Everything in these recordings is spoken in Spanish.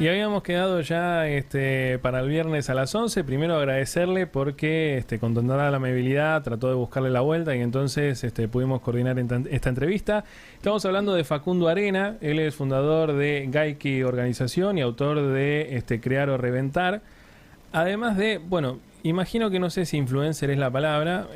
Y habíamos quedado ya para el viernes a las 11. Primero agradecerle porque con toda la amabilidad trató de buscarle la vuelta y entonces pudimos coordinar esta entrevista. Estamos hablando de Facundo Arena. Él es fundador de Gaiki Organización y autor de Crear o Reventar. Además de, bueno, imagino que no sé si influencer es la palabra,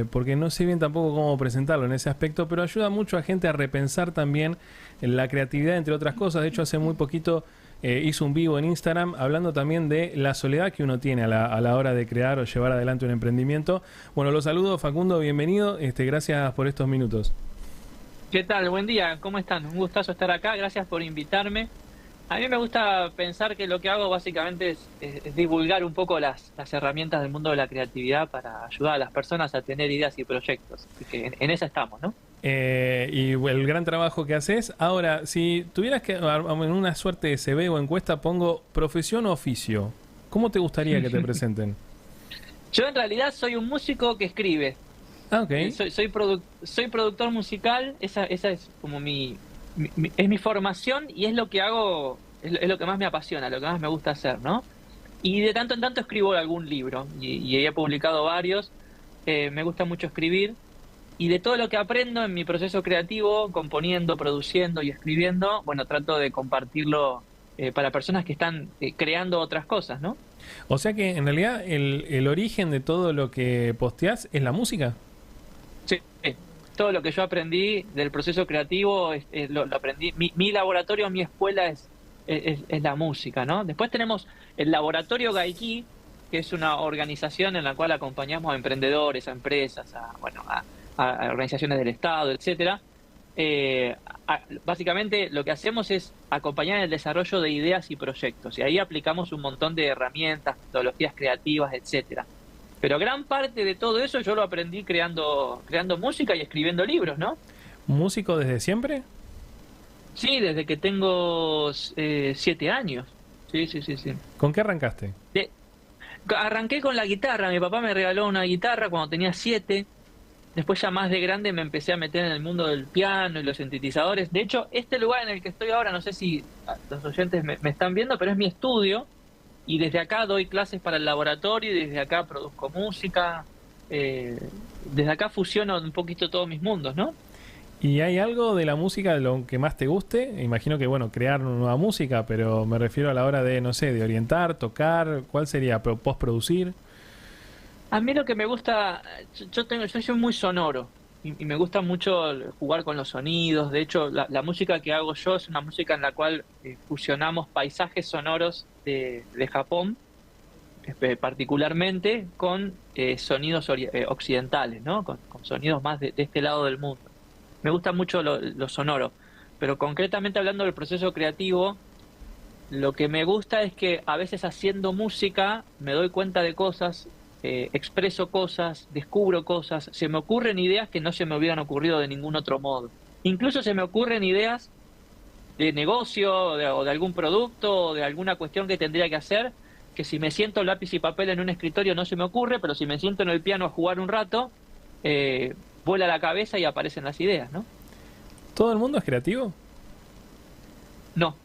porque no sé bien tampoco cómo presentarlo en ese aspecto, pero ayuda mucho a gente a repensar también la creatividad, entre otras cosas. De hecho, hace muy poquito hizo un vivo en Instagram hablando también de la soledad que uno tiene a la hora de crear o llevar adelante un emprendimiento. Bueno, los saludo, Facundo, bienvenido, gracias por estos minutos. ¿Qué tal? Buen día, ¿cómo están? Un gustazo estar acá, gracias por invitarme. A mí me gusta pensar que lo que hago básicamente es divulgar un poco las herramientas del mundo de la creatividad para ayudar a las personas a tener ideas y proyectos. Así que en esa estamos, ¿no? Y el gran trabajo que haces. Ahora, si tuvieras que, en una suerte de CV o encuesta, pongo profesión o oficio, ¿cómo te gustaría que te presenten? Yo en realidad soy un músico que escribe. Ah, ok. Soy productor musical, esa es como es mi formación y es lo que hago, es lo que más me apasiona, lo que más me gusta hacer, ¿no? Y de tanto en tanto escribo algún libro y he publicado varios. Me gusta mucho escribir y de todo lo que aprendo en mi proceso creativo, componiendo, produciendo y escribiendo, bueno, trato de compartirlo para personas que están creando otras cosas, ¿no? O sea que en realidad el origen de todo lo que posteás es la música. Sí, todo lo que yo aprendí del proceso creativo lo aprendí. Mi laboratorio, mi escuela es la música, ¿no? Después tenemos el Laboratorio Gaiki, que es una organización en la cual acompañamos a emprendedores, a empresas, a organizaciones del Estado, etcétera. Básicamente lo que hacemos es acompañar el desarrollo de ideas y proyectos, y ahí aplicamos un montón de herramientas, metodologías creativas, etcétera. Pero gran parte de todo eso yo lo aprendí creando música y escribiendo libros, ¿no? ¿Músico desde siempre? Sí, desde que tengo 7 años. Sí. ¿Con qué arrancaste? Arranqué con la guitarra. Mi papá me regaló una guitarra cuando tenía 7. Después ya más de grande me empecé a meter en el mundo del piano y los sintetizadores. De hecho, este lugar en el que estoy ahora, no sé si los oyentes me están viendo, pero es mi estudio. Y desde acá doy clases para el laboratorio y desde acá produzco música. Desde acá fusiono un poquito todos mis mundos, ¿no? ¿Y hay algo de la música de lo que más te guste? Imagino que, bueno, crear una nueva música, pero me refiero a la hora de, no sé, de orientar, tocar, ¿cuál sería? ¿Postproducir? A mí lo que me gusta, yo soy muy sonoro y me gusta mucho jugar con los sonidos. De hecho, la música que hago yo es una música en la cual fusionamos paisajes sonoros de Japón, particularmente con sonidos occidentales, ¿no? Con sonidos más de este lado del mundo. Me gusta mucho lo sonoro, pero concretamente hablando del proceso creativo, lo que me gusta es que a veces haciendo música me doy cuenta de cosas, expreso cosas, descubro cosas, se me ocurren ideas que no se me hubieran ocurrido de ningún otro modo. Incluso se me ocurren ideas de negocio o de algún producto o de alguna cuestión que tendría que hacer, que si me siento lápiz y papel en un escritorio no se me ocurre, pero si me siento en el piano a jugar un rato, vuela la cabeza y aparecen las ideas, ¿no? ¿Todo el mundo es creativo? No.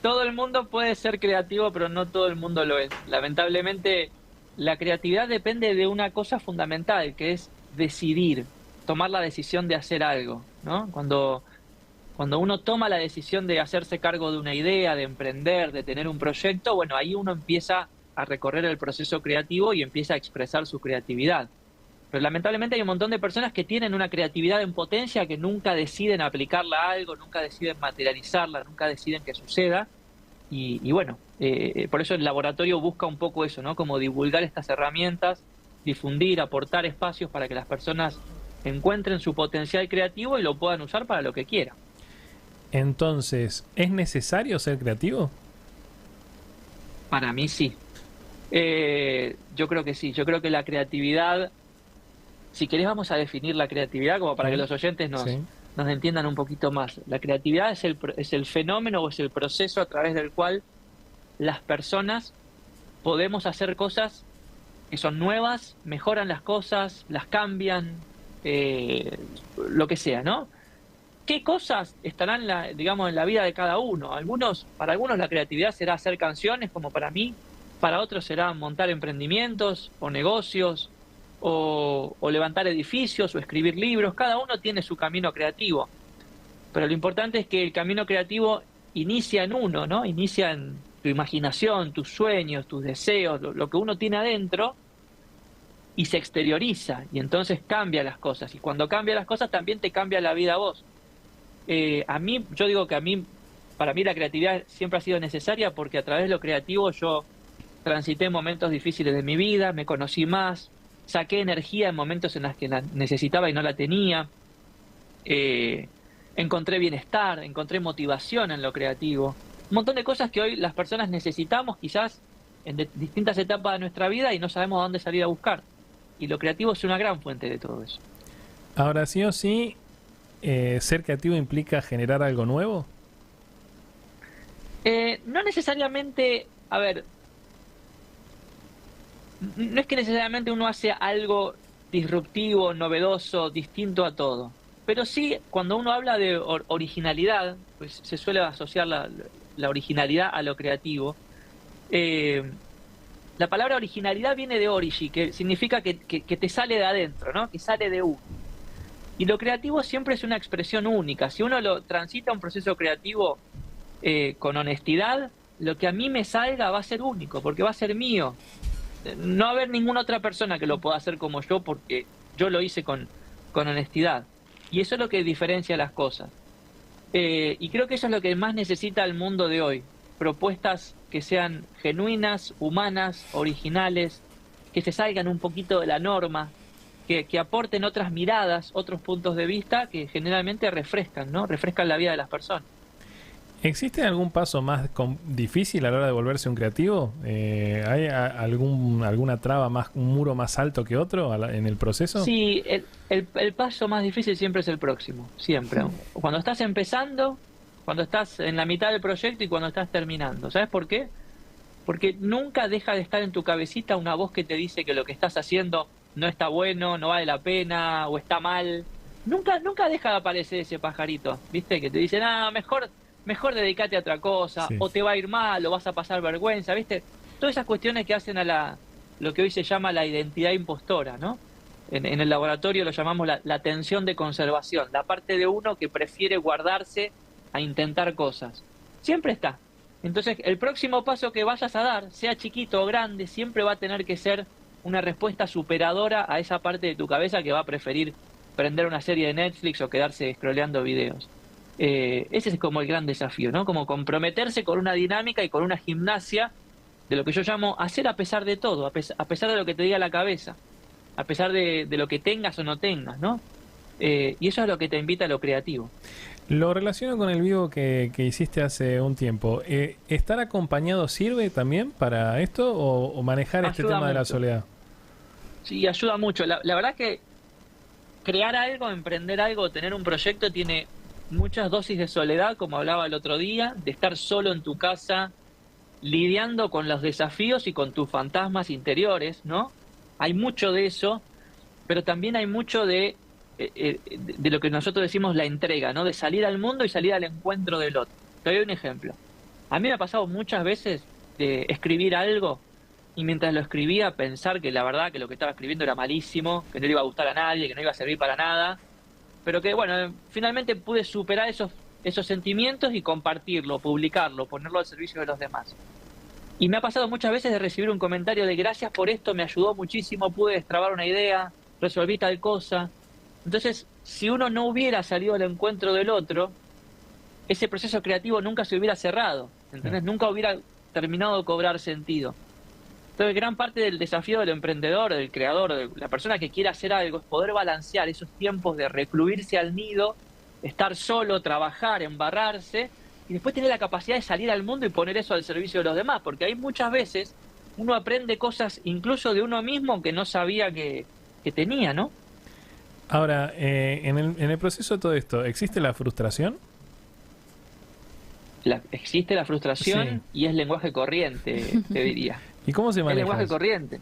Todo el mundo puede ser creativo, pero no todo el mundo lo es. Lamentablemente, la creatividad depende de una cosa fundamental, que es decidir, tomar la decisión de hacer algo, ¿no? Cuando uno toma la decisión de hacerse cargo de una idea, de emprender, de tener un proyecto, bueno, ahí uno empieza a recorrer el proceso creativo y empieza a expresar su creatividad. Pero lamentablemente hay un montón de personas que tienen una creatividad en potencia que nunca deciden aplicarla a algo, nunca deciden materializarla, nunca deciden que suceda. Y bueno, por eso el laboratorio busca un poco eso, ¿no? Como divulgar estas herramientas, difundir, aportar espacios para que las personas encuentren su potencial creativo y lo puedan usar para lo que quieran. Entonces, ¿es necesario ser creativo? Para mí sí. Yo creo que sí. Yo creo que la creatividad, si querés vamos a definir la creatividad como para que los oyentes nos entiendan un poquito más. La creatividad es el fenómeno o es el proceso a través del cual las personas podemos hacer cosas que son nuevas, mejoran las cosas, las cambian, lo que sea, ¿no? qué cosas estarán, digamos, en la vida de cada uno. Para algunos la creatividad será hacer canciones, como para mí. Para otros será montar emprendimientos o negocios, o levantar edificios, o escribir libros. Cada uno tiene su camino creativo. Pero lo importante es que el camino creativo inicia en uno, ¿no? Inicia en tu imaginación, tus sueños, tus deseos, lo que uno tiene adentro, y se exterioriza, y entonces cambia las cosas. Y cuando cambia las cosas, también te cambia la vida a vos. Yo digo que para mí la creatividad siempre ha sido necesaria, porque a través de lo creativo yo transité momentos difíciles de mi vida, me conocí más, saqué energía en momentos en los que la necesitaba y no la tenía, encontré bienestar, encontré motivación en lo creativo. Un montón de cosas que hoy las personas necesitamos quizás en distintas etapas de nuestra vida y no sabemos a dónde salir a buscar. Y lo creativo es una gran fuente de todo eso. Ahora, sí o sí, ser creativo implica generar algo nuevo. No necesariamente, a ver, no es que necesariamente uno hace algo disruptivo, novedoso, distinto a todo. Pero sí, cuando uno habla de originalidad, pues se suele asociar la originalidad a lo creativo. La palabra originalidad viene de origi, que significa que te sale de adentro, ¿no? Que sale de uno. Y lo creativo siempre es una expresión única. Si uno lo transita un proceso creativo con honestidad, lo que a mí me salga va a ser único, porque va a ser mío. No va a haber ninguna otra persona que lo pueda hacer como yo, porque yo lo hice con honestidad. Y eso es lo que diferencia las cosas. Y creo que eso es lo que más necesita el mundo de hoy. Propuestas que sean genuinas, humanas, originales, que se salgan un poquito de la norma, que aporten otras miradas, otros puntos de vista que generalmente refrescan, ¿no? Refrescan la vida de las personas. ¿Existe algún paso más difícil a la hora de volverse un creativo? ¿Hay alguna traba más, un muro más alto que otro en el proceso? Sí, el paso más difícil siempre es el próximo, siempre. Cuando estás empezando, cuando estás en la mitad del proyecto y cuando estás terminando. ¿Sabes por qué? Porque nunca deja de estar en tu cabecita una voz que te dice que lo que estás haciendo no está bueno, no vale la pena o está mal. Nunca deja de aparecer ese pajarito, ¿viste? Que te dice, mejor dedícate a otra cosa, sí, o te va a ir mal, o vas a pasar vergüenza, ¿viste? Todas esas cuestiones que hacen a lo que hoy se llama la identidad impostora, ¿no? En el laboratorio lo llamamos la tensión de conservación, la parte de uno que prefiere guardarse a intentar cosas. Siempre está. Entonces, el próximo paso que vayas a dar, sea chiquito o grande, siempre va a tener que ser una respuesta superadora a esa parte de tu cabeza que va a preferir prender una serie de Netflix o quedarse scrolleando videos. Ese es como el gran desafío, ¿no? Como comprometerse con una dinámica y con una gimnasia de lo que yo llamo hacer a pesar de todo, a pesar de lo que te diga la cabeza, a pesar de lo que tengas o no tengas, ¿no? Y eso es lo que te invita a lo creativo. Lo relaciono con el vivo que hiciste hace un tiempo. ¿Estar acompañado sirve también para esto o manejar este tema mucho de la soledad? Sí, ayuda mucho. La verdad que crear algo, emprender algo, tener un proyecto tiene muchas dosis de soledad, como hablaba el otro día, de estar solo en tu casa, lidiando con los desafíos y con tus fantasmas interiores, ¿no? Hay mucho de eso, pero también hay mucho de lo que nosotros decimos la entrega, ¿no? De salir al mundo y salir al encuentro del otro. Te doy un ejemplo. A mí me ha pasado muchas veces de escribir algo y mientras lo escribía pensar que la verdad que lo que estaba escribiendo era malísimo, que no le iba a gustar a nadie, que no iba a servir para nada, pero que bueno, finalmente pude superar esos sentimientos y compartirlo, publicarlo, ponerlo al servicio de los demás. Y me ha pasado muchas veces de recibir un comentario de gracias por esto, me ayudó muchísimo, pude destrabar una idea, resolví tal cosa. Entonces, si uno no hubiera salido al encuentro del otro, ese proceso creativo nunca se hubiera cerrado, ¿entendés? Nunca hubiera terminado de cobrar sentido. Entonces, gran parte del desafío del emprendedor, del creador, de la persona que quiere hacer algo, es poder balancear esos tiempos de recluirse al nido, estar solo, trabajar, embarrarse, y después tener la capacidad de salir al mundo y poner eso al servicio de los demás, porque hay muchas veces uno aprende cosas incluso de uno mismo que no sabía que tenía, ¿no? Ahora, en el proceso de todo esto, ¿existe la frustración? Existe la frustración, sí, y es lenguaje corriente, te diría. ¿Y cómo se maneja? Es lenguaje corriente.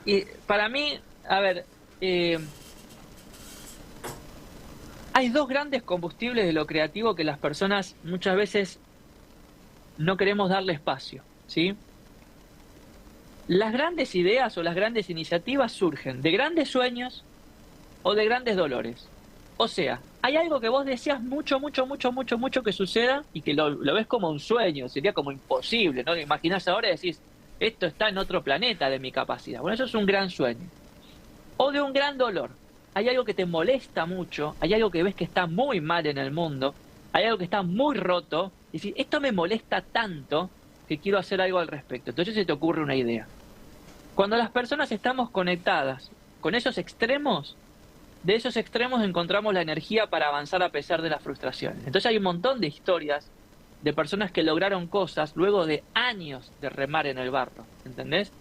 Y para mí, a ver, Hay dos grandes combustibles de lo creativo que las personas muchas veces no queremos darle espacio, ¿sí? Las grandes ideas o las grandes iniciativas surgen de grandes sueños o de grandes dolores. O sea, hay algo que vos deseas mucho, mucho, mucho, mucho, mucho que suceda y que lo ves como un sueño, sería como imposible, ¿no? Lo imaginás ahora y decís, esto está en otro planeta de mi capacidad. Bueno, eso es un gran sueño. O de un gran dolor. Hay algo que te molesta mucho, hay algo que ves que está muy mal en el mundo, hay algo que está muy roto, y decís, esto me molesta tanto que quiero hacer algo al respecto. Entonces se te ocurre una idea. Cuando las personas estamos conectadas con esos extremos, de esos extremos encontramos la energía para avanzar a pesar de las frustraciones. Entonces hay un montón de historias de personas que lograron cosas luego de años de remar en el barro, ¿entendés?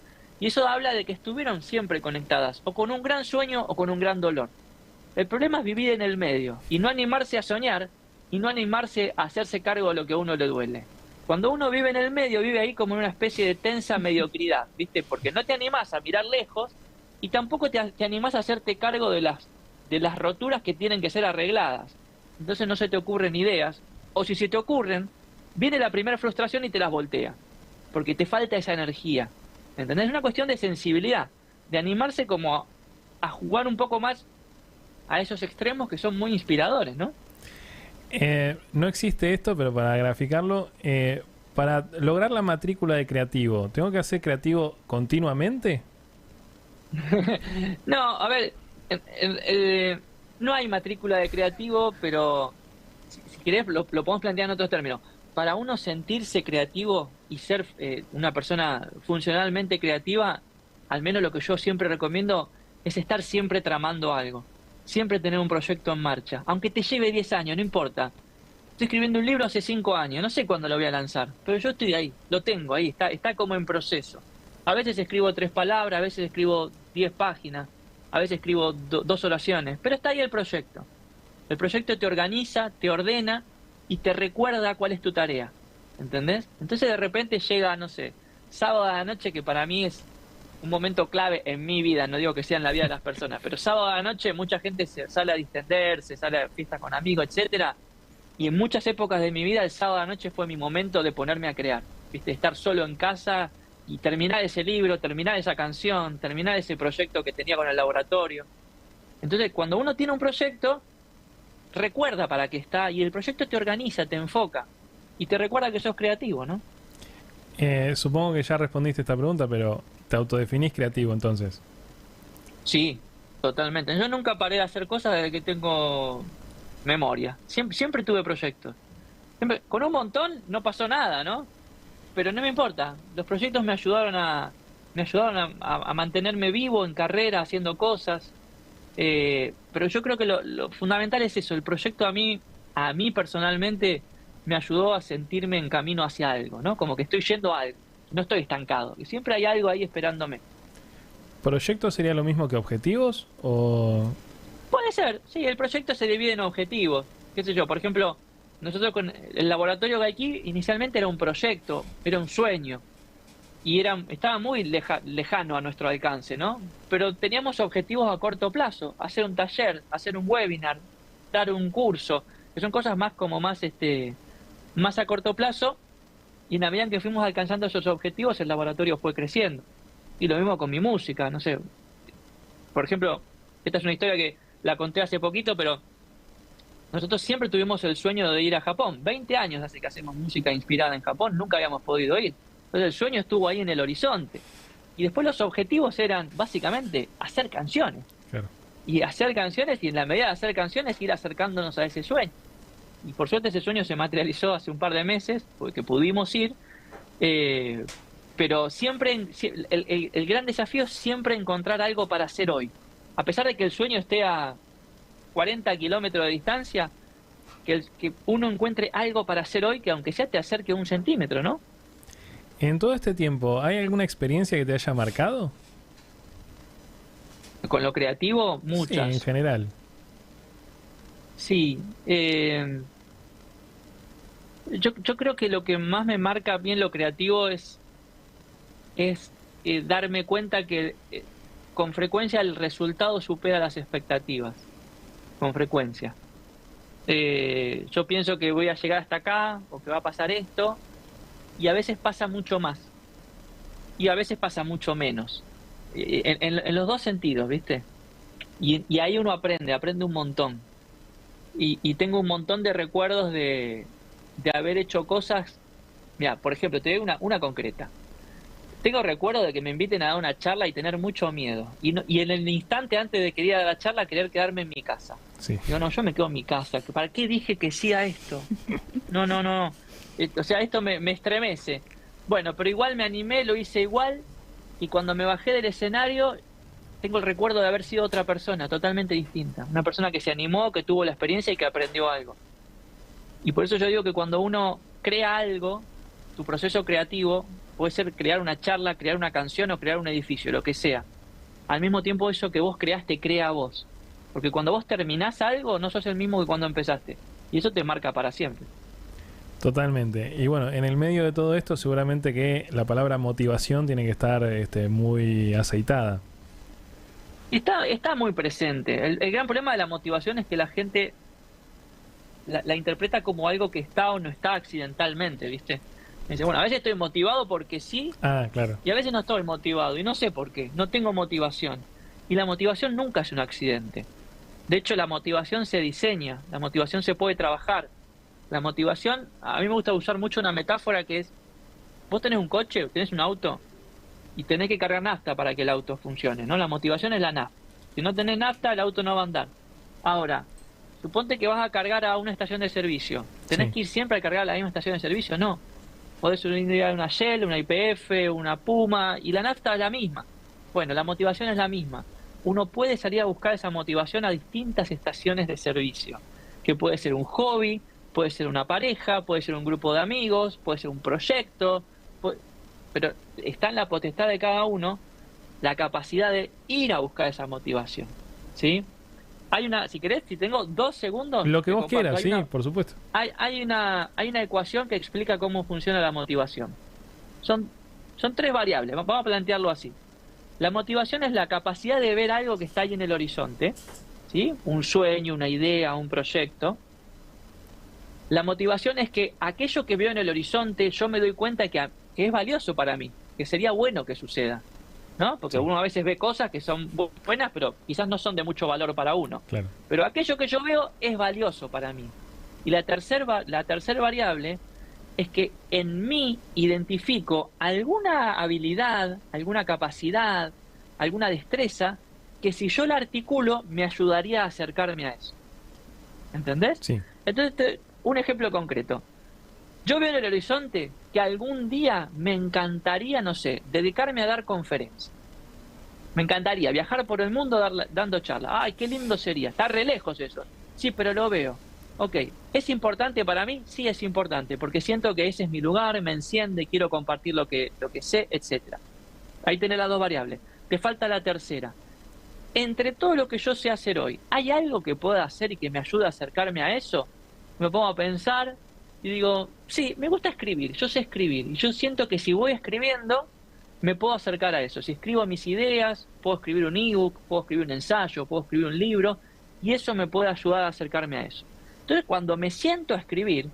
Y eso habla de que estuvieron siempre conectadas, o con un gran sueño o con un gran dolor. El problema es vivir en el medio y no animarse a soñar y no animarse a hacerse cargo de lo que a uno le duele. Cuando uno vive en el medio, vive ahí como en una especie de tensa mediocridad, ¿viste? Porque no te animás a mirar lejos y tampoco te animás a hacerte cargo de las roturas que tienen que ser arregladas. Entonces no se te ocurren ideas, o si se te ocurren, viene la primera frustración y te las voltea, porque te falta esa energía. ¿Entendés? Es una cuestión de sensibilidad, de animarse como a jugar un poco más a esos extremos que son muy inspiradores, ¿no? No existe esto, pero para graficarlo, para lograr la matrícula de creativo, ¿tengo que hacer creativo continuamente? No, a ver, no hay matrícula de creativo, pero si querés lo podemos plantear en otros términos. Para uno sentirse creativo y ser una persona funcionalmente creativa, al menos lo que yo siempre recomiendo es estar siempre tramando algo. Siempre tener un proyecto en marcha. Aunque te lleve 10 años, no importa. Estoy escribiendo un libro hace 5 años, no sé cuándo lo voy a lanzar, pero yo estoy ahí, lo tengo ahí, está como en proceso. A veces escribo 3 palabras, a veces escribo 10 páginas, a veces escribo 2 oraciones, pero está ahí el proyecto. El proyecto te organiza, te ordena y te recuerda cuál es tu tarea, ¿entendés? Entonces de repente llega, no sé, sábado a la noche, que para mí es un momento clave en mi vida, no digo que sea en la vida de las personas, pero sábado a la noche mucha gente se sale a distenderse, sale a fiestas con amigos, etcétera, y en muchas épocas de mi vida el sábado a la noche fue mi momento de ponerme a crear, ¿viste? Estar solo en casa y terminar ese libro, terminar esa canción, terminar ese proyecto que tenía con el laboratorio. Entonces, cuando uno tiene un proyecto, recuerda para qué está y el proyecto te organiza, te enfoca y te recuerda que sos creativo, ¿no? Supongo que ya respondiste esta pregunta, pero ¿te autodefinís creativo entonces? Sí, totalmente. Yo nunca paré de hacer cosas desde que tengo memoria. Siempre tuve proyectos. Siempre, con un montón no pasó nada, ¿no? Pero no me importa. Los proyectos me ayudaron a mantenerme vivo en carrera, haciendo cosas. Pero yo creo que lo fundamental es eso. El proyecto a mí personalmente, me ayudó a sentirme en camino hacia algo, ¿no? Como que estoy yendo a algo. No estoy estancado. Y siempre hay algo ahí esperándome. ¿Proyectos sería lo mismo que objetivos? ¿O...? Puede ser, sí, el proyecto se divide en objetivos. Qué sé yo, por ejemplo, nosotros con el laboratorio Gaiki inicialmente era un proyecto, era un sueño. Y estaba muy lejano a nuestro alcance, ¿no? Pero teníamos objetivos a corto plazo, hacer un taller, hacer un webinar, dar un curso, que son cosas más a corto plazo, y en la medida en que fuimos alcanzando esos objetivos, el laboratorio fue creciendo. Y lo mismo con mi música, no sé. Por ejemplo, esta es una historia que la conté hace poquito, pero nosotros siempre tuvimos el sueño de ir a Japón. 20 años hace que hacemos música inspirada en Japón, nunca habíamos podido ir. Entonces el sueño estuvo ahí en el horizonte. Y después los objetivos eran básicamente hacer canciones. Claro. Y hacer canciones, y en la medida de hacer canciones ir acercándonos a ese sueño. Y por suerte ese sueño se materializó hace un par de meses, porque pudimos ir. Pero siempre, el gran desafío es siempre encontrar algo para hacer hoy. A pesar de que el sueño esté a 40 kilómetros de distancia, que uno encuentre algo para hacer hoy que aunque sea te acerque 1 centímetro, ¿no? En todo este tiempo, ¿hay alguna experiencia que te haya marcado? Con lo creativo, Sí, muchas. en general. Sí. Yo creo que lo que más me marca bien lo creativo es darme cuenta que con frecuencia el resultado supera las expectativas. Con frecuencia. Yo pienso que voy a llegar hasta acá o que va a pasar esto, y a veces pasa mucho más y a veces pasa mucho menos. En los dos sentidos, ¿viste? Y ahí uno aprende un montón. Y tengo un montón de recuerdos de haber hecho cosas. Mira, por ejemplo, te doy una concreta. Tengo recuerdo de que me inviten a dar una charla y tener mucho miedo. Y en el instante antes de que ir a la charla, querer quedarme en mi casa. Sí. Digo, no, yo me quedo en mi casa. ¿Para qué dije que sí a esto? No, no, no. O sea, esto me estremece. Bueno, pero igual me animé, lo hice igual. Y cuando me bajé del escenario, tengo el recuerdo de haber sido otra persona, totalmente distinta. Una persona que se animó, que tuvo la experiencia y que aprendió algo. Y por eso yo digo que cuando uno crea algo, tu proceso creativo puede ser crear una charla, crear una canción o crear un edificio, lo que sea. Al mismo tiempo eso que vos creaste crea a vos. Porque cuando vos terminás algo, no sos el mismo que cuando empezaste. Y eso te marca para siempre. Totalmente. Y bueno, en el medio de todo esto seguramente que la palabra motivación tiene que estar muy aceitada. Está muy presente. El gran problema de la motivación es que la gente la interpreta como algo que está o no está accidentalmente, ¿viste? Dice, bueno, a veces estoy motivado porque sí, Ah, claro. y a veces no estoy motivado, y no sé por qué, no tengo motivación. Y la motivación nunca es un accidente. De hecho, la motivación se diseña, la motivación se puede trabajar. La motivación, a mí me gusta usar mucho una metáfora que es, vos tenés un coche, tenés un auto, y tenés que cargar nafta para que el auto funcione, ¿no? La motivación es la nafta. Si no tenés nafta, el auto no va a andar. Ahora, suponte que vas a cargar a una estación de servicio. ¿Tenés Sí. que ir siempre a cargar a la misma estación de servicio? No. Podés ir a una Shell, una YPF, una Puma, y la nafta es la misma. Bueno, la motivación es la misma. Uno puede salir a buscar esa motivación a distintas estaciones de servicio, que puede ser un hobby, puede ser una pareja, puede ser un grupo de amigos, puede ser un proyecto, pero está en la potestad de cada uno la capacidad de ir a buscar esa motivación, ¿sí? Hay una, si querés, si tengo 2 segundos, Lo que te vos comparto. quieras, sí, por supuesto. Hay una ecuación que explica cómo funciona la motivación. Son 3 variables, vamos a plantearlo así. La motivación es la capacidad de ver algo que está ahí en el horizonte, ¿sí? Un sueño, una idea, un proyecto. La motivación es que aquello que veo en el horizonte yo me doy cuenta que es valioso para mí, que sería bueno que suceda, ¿no? Porque Sí. uno a veces ve cosas que son buenas, pero quizás no son de mucho valor para uno. Claro. Pero aquello que yo veo es valioso para mí. Y la tercer variable es que en mí identifico alguna habilidad, alguna capacidad, alguna destreza, que si yo la articulo me ayudaría a acercarme a eso. ¿Entendés? Sí. Entonces, un ejemplo concreto. Yo veo en el horizonte que algún día me encantaría, no sé, dedicarme a dar conferencias. Me encantaría viajar por el mundo dando charlas. ¡Ay, qué lindo sería! Está re lejos eso. Sí, pero lo veo. Ok, ¿es importante para mí? Sí, es importante, porque siento que ese es mi lugar, me enciende, quiero compartir lo que sé, etcétera. Ahí tenés las 2 variables. Te falta la tercera. Entre todo lo que yo sé hacer hoy, ¿hay algo que pueda hacer y que me ayude a acercarme a eso? Me pongo a pensar y digo, sí, me gusta escribir, yo sé escribir. Y yo siento que si voy escribiendo, me puedo acercar a eso. Si escribo mis ideas, puedo escribir un ebook, puedo escribir un ensayo, puedo escribir un libro, y eso me puede ayudar a acercarme a eso. Entonces, cuando me siento a escribir,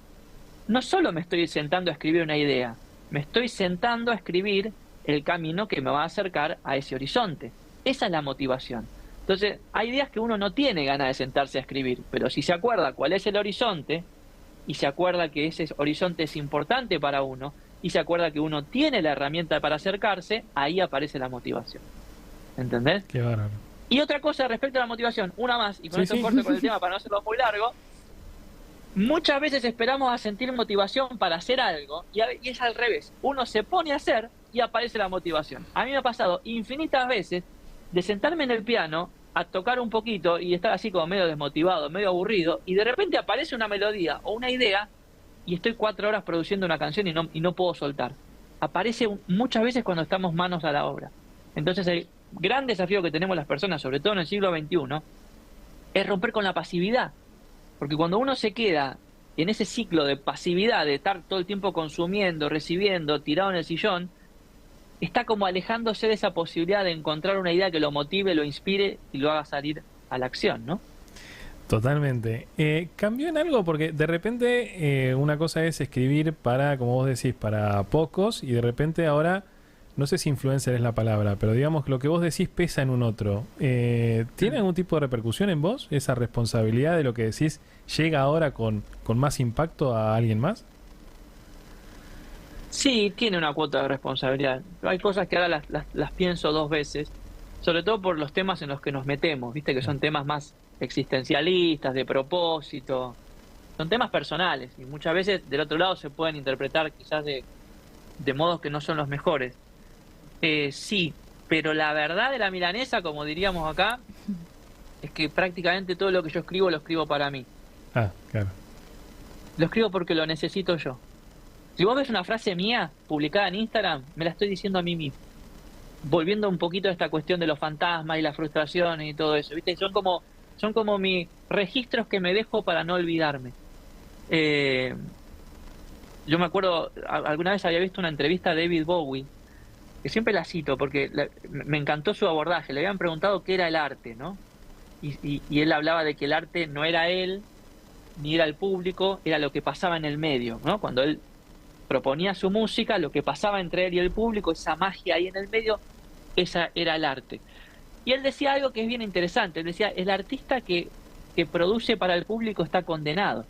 no solo me estoy sentando a escribir una idea, me estoy sentando a escribir el camino que me va a acercar a ese horizonte. Esa es la motivación. Entonces, hay ideas que uno no tiene ganas de sentarse a escribir, pero si se acuerda cuál es el horizonte, y se acuerda que ese horizonte es importante para uno, y se acuerda que uno tiene la herramienta para acercarse, ahí aparece la motivación. ¿Entendés? Qué bárbaro. Y otra cosa respecto a la motivación, una más, y con Sí, esto sí. corto con el tema para no hacerlo muy largo. Muchas veces esperamos a sentir motivación para hacer algo, y es al revés. Uno se pone a hacer y aparece la motivación. A mí me ha pasado infinitas veces de sentarme en el piano a tocar un poquito y estar así como medio desmotivado, medio aburrido, y de repente aparece una melodía o una idea y estoy 4 horas produciendo una canción y no puedo soltar. Aparece muchas veces cuando estamos manos a la obra. Entonces el gran desafío que tenemos las personas, sobre todo en el siglo XXI, es romper con la pasividad. Porque cuando uno se queda en ese ciclo de pasividad, de estar todo el tiempo consumiendo, recibiendo, tirado en el sillón, está como alejándose de esa posibilidad de encontrar una idea que lo motive, lo inspire y lo haga salir a la acción, ¿no? Totalmente. ¿Cambió en algo? Porque de repente una cosa es escribir para, como vos decís, para pocos y de repente ahora, no sé si influencer es la palabra, pero digamos que lo que vos decís pesa en un otro. ¿Tiene algún tipo de repercusión en vos? ¿Esa responsabilidad de lo que decís llega ahora con más impacto a alguien más? Sí, tiene una cuota de responsabilidad. Hay cosas que ahora las pienso dos veces, sobre todo por los temas en los que nos metemos, viste que son temas más existencialistas, de propósito, son temas personales y muchas veces del otro lado se pueden interpretar quizás de modos que no son los mejores. Sí, pero la verdad de la milanesa, como diríamos acá, es que prácticamente todo lo que yo escribo lo escribo para mí. Ah, claro. Lo escribo porque lo necesito yo. Si vos ves una frase mía publicada en Instagram, me la estoy diciendo a mí mismo. Volviendo un poquito a esta cuestión de los fantasmas y la frustración y todo eso, ¿viste? Son como mis registros que me dejo para no olvidarme. Eh, yo me acuerdo, alguna vez había visto una entrevista a David Bowie, que siempre la cito porque me encantó su abordaje. Le habían preguntado qué era el arte, ¿no? Y él hablaba de que el arte no era él, ni era el público, era lo que pasaba en el medio, ¿no? Cuando él proponía su música, lo que pasaba entre él y el público, esa magia ahí en el medio, esa era el arte. Y él decía algo que es bien interesante, él decía, el artista que produce para el público está condenado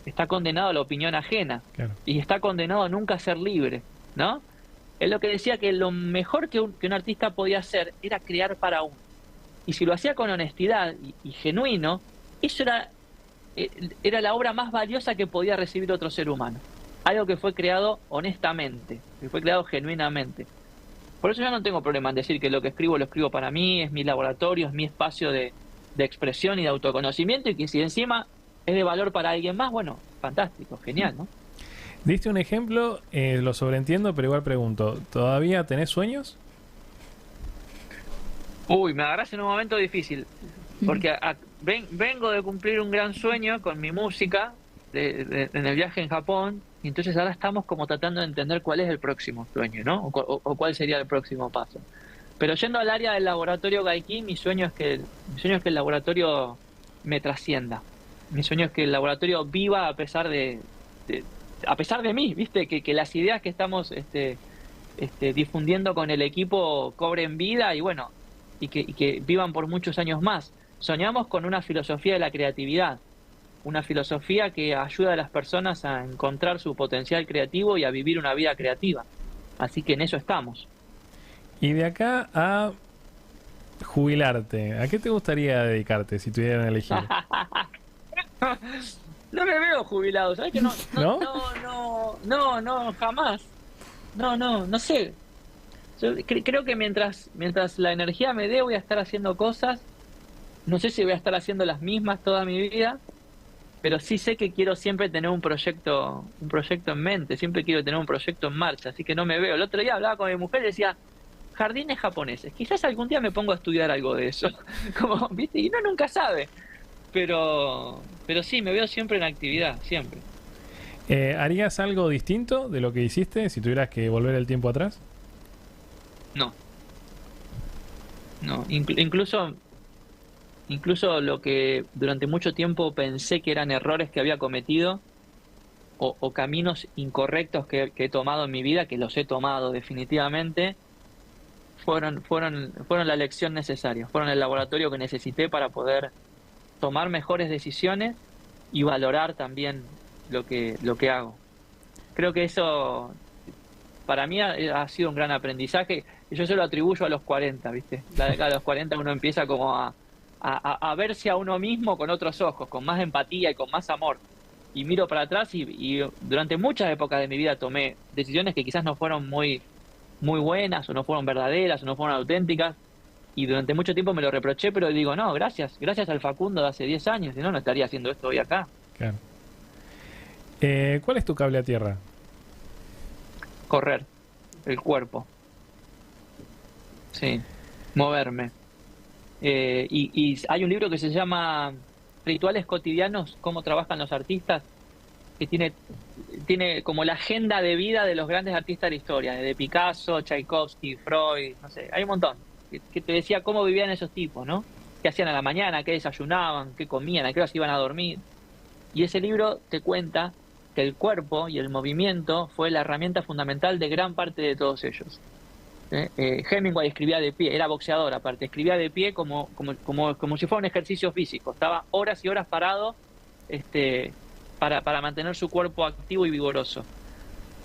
a la opinión ajena, Claro. y está condenado a nunca ser libre, ¿no? Él lo que decía que lo mejor que un artista podía hacer era crear para uno. Y si lo hacía con honestidad y genuino, eso era la obra más valiosa que podía recibir otro ser humano. Algo que fue creado honestamente, que fue creado genuinamente. Por eso yo no tengo problema en decir que lo que escribo lo escribo para mí, es mi laboratorio, es mi espacio de expresión y de autoconocimiento, y que si encima es de valor para alguien más, bueno, fantástico, genial, ¿no? Diste un ejemplo, lo sobreentiendo, pero igual pregunto, ¿todavía tenés sueños? Uy, me agarras en un momento difícil, porque vengo de cumplir un gran sueño con mi música en el viaje en Japón, y entonces ahora estamos como tratando de entender cuál es el próximo sueño, ¿no? O cuál sería el próximo paso. Pero yendo al área del laboratorio Gaiki, mi sueño es que el laboratorio me trascienda. Mi sueño es que el laboratorio viva a pesar de mí, ¿viste? Que las ideas que estamos difundiendo con el equipo cobren vida y bueno, y que vivan por muchos años más. Soñamos con una filosofía de la creatividad, una filosofía que ayuda a las personas a encontrar su potencial creativo y a vivir una vida creativa. Así que en eso estamos. Y de acá a jubilarte, ¿a qué te gustaría dedicarte si tuvieran elegir? No me veo jubilado, ¿sabes que no? ¿No? No, jamás. No sé. Yo creo que mientras la energía me dé voy a estar haciendo cosas. No sé si voy a estar haciendo las mismas toda mi vida, pero sí sé que quiero siempre tener un proyecto en mente, siempre quiero tener un proyecto en marcha, así que no me veo. El otro día hablaba con mi mujer y decía, jardines japoneses, quizás algún día me pongo a estudiar algo de eso, como, ¿viste? Y uno nunca sabe, pero sí, me veo siempre en actividad, siempre. ¿Harías algo distinto de lo que hiciste si tuvieras que volver el tiempo atrás? No, no, incluso lo que durante mucho tiempo pensé que eran errores que había cometido o caminos incorrectos que he tomado en mi vida, que los he tomado definitivamente, fueron la lección necesaria, fueron el laboratorio que necesité para poder tomar mejores decisiones y valorar también lo que hago. Creo que eso para mí ha sido un gran aprendizaje y yo se lo atribuyo a los 40, ¿viste? La década de los 40 uno empieza como a verse a uno mismo con otros ojos, con más empatía y con más amor. Y miro para atrás y durante muchas épocas de mi vida tomé decisiones que quizás no fueron muy, muy buenas o no fueron verdaderas o no fueron auténticas. Y durante mucho tiempo me lo reproché, pero digo, no, gracias al Facundo de hace 10 años, si no, no estaría haciendo esto hoy acá. Claro. ¿Cuál es tu cable a tierra? Correr, el cuerpo, sí, moverme. Y hay un libro que se llama Rituales cotidianos, cómo trabajan los artistas, que tiene como la agenda de vida de los grandes artistas de la historia, desde Picasso, Tchaikovsky, Freud, no sé, hay un montón, que te decía cómo vivían esos tipos, ¿no? qué hacían a la mañana, qué desayunaban, qué comían, a qué horas iban a dormir. Y ese libro te cuenta que el cuerpo y el movimiento fue la herramienta fundamental de gran parte de todos ellos. Hemingway escribía de pie, era boxeador aparte, escribía de pie como si fuera un ejercicio físico, estaba horas y horas parado para mantener su cuerpo activo y vigoroso.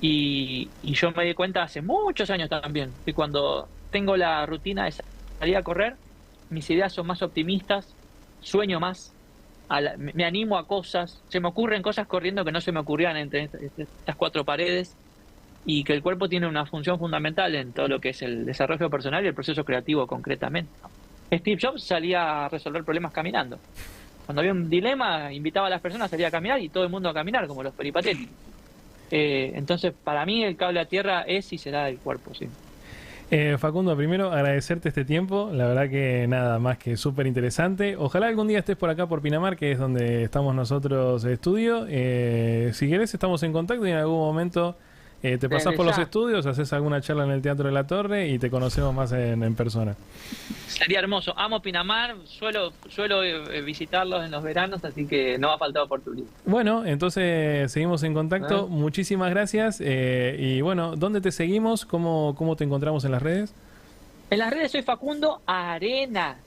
Y yo me di cuenta hace muchos años también, que cuando tengo la rutina de salir a correr, mis ideas son más optimistas, sueño más, me animo a cosas, se me ocurren cosas corriendo que no se me ocurrían entre estas cuatro paredes, y que el cuerpo tiene una función fundamental en todo lo que es el desarrollo personal y el proceso creativo concretamente, ¿no? Steve Jobs salía a resolver problemas caminando. Cuando había un dilema, invitaba a las personas a salir a caminar y todo el mundo a caminar, como los peripatéticos. Entonces, para mí el cable a tierra es y será el cuerpo, sí. Facundo, primero agradecerte este tiempo, la verdad que nada más que súper interesante. Ojalá algún día estés por acá por Pinamar, que es donde estamos nosotros de estudio. Si querés estamos en contacto y en algún momento te pasás por los estudios, haces alguna charla en el Teatro de la Torre y te conocemos más en persona. Sería hermoso, amo Pinamar, suelo visitarlos en los veranos, así que no ha faltado oportunidad. Bueno, entonces seguimos en contacto, muchísimas gracias. Y bueno, ¿dónde te seguimos? ¿Cómo te encontramos en las redes? En las redes soy Facundo Arena,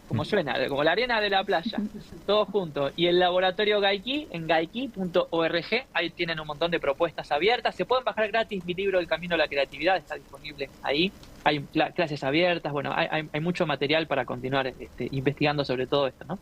como suena, como la arena de la playa, todos juntos. Y el laboratorio Gaiky, en gaiky.org, ahí tienen un montón de propuestas abiertas. Se pueden bajar gratis mi libro El Camino a la Creatividad, está disponible ahí. Hay clases abiertas, bueno, hay mucho material para continuar investigando sobre todo esto, ¿no?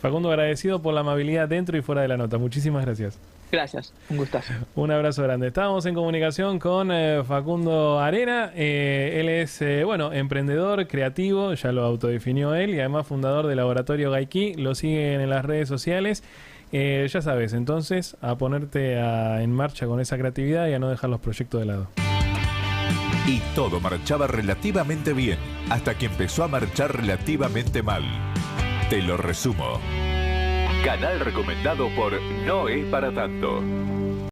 Facundo, agradecido por la amabilidad dentro y fuera de la nota. Muchísimas gracias. Gracias, un gustazo. Un abrazo grande. Estábamos en comunicación con Facundo Arena. Él es, emprendedor, creativo, ya lo autodefinió él, y además fundador del laboratorio Gaiky. Lo siguen en las redes sociales. Ya sabes, entonces, a ponerte en marcha con esa creatividad y a no dejar los proyectos de lado. Y todo marchaba relativamente bien, hasta que empezó a marchar relativamente mal. Te lo resumo. Canal recomendado por No es para tanto.